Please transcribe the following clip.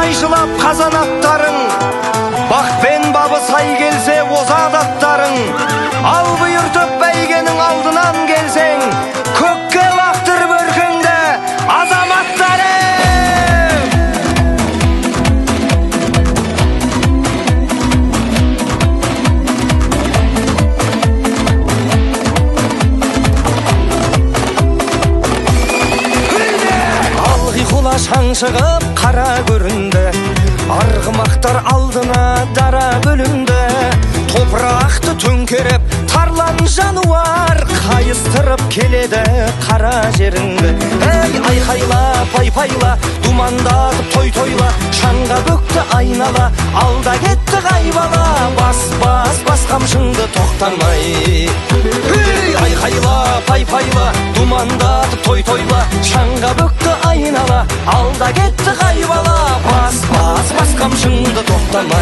қайшылап қазан аттарың, бақпен бабы сай келсе озат аттарың, ал бұйыртып бәйгенің алдынан келсең, көкке лақтыр бөркіңді азаматтарың. Шаң шығып қара көрінді, арғымақтар алдына дара бөлінді. Топырақты төңкеріп тарлан жануар, қайыстырып келеді қара жерінді. Ей, айқайла, пайпайла, думандатып той-тойла, шаңға бөкті айнала, алда кетті қайбала. Бас қамшыңды тоқтамай. Ей, айқайла, пайпайла, думандатып той-тойла, шаңға бөкті айнала, алда кетті қайбала. Бас қамшыңды тоқтамай.